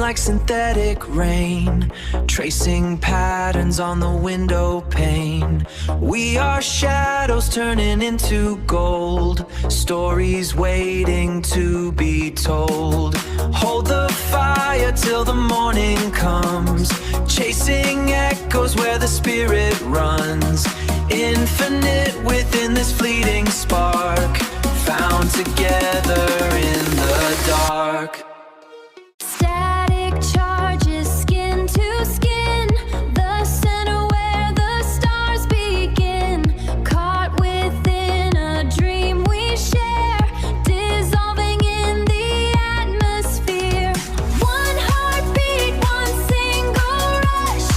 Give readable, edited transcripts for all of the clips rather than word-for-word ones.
like synthetic rain, tracing patterns on the window pane. We are shadows turning into gold, stories waiting to be told. Hold the fire till the morning comes, chasing echoes where the spirit runs. Infinite within this fleeting spark, found together in the dark. Static charges, skin to skin, the center where the stars begin. Caught within a dream we share, dissolving in the atmosphere. One heartbeat, one single rush,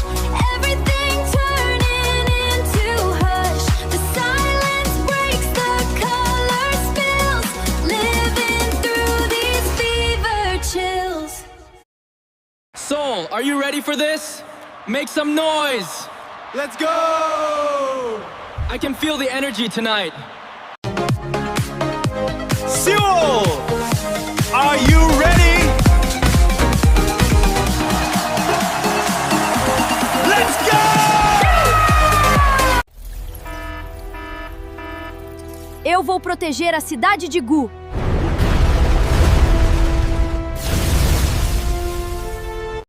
everything turning into hush. The silence breaks, the color spills, living through these fever chills. Soul, are you ready for this? Make some noise! Let's go! I can feel the energy tonight. Jiru! Are you ready? Let's go! Eu vou proteger a cidade de Gu.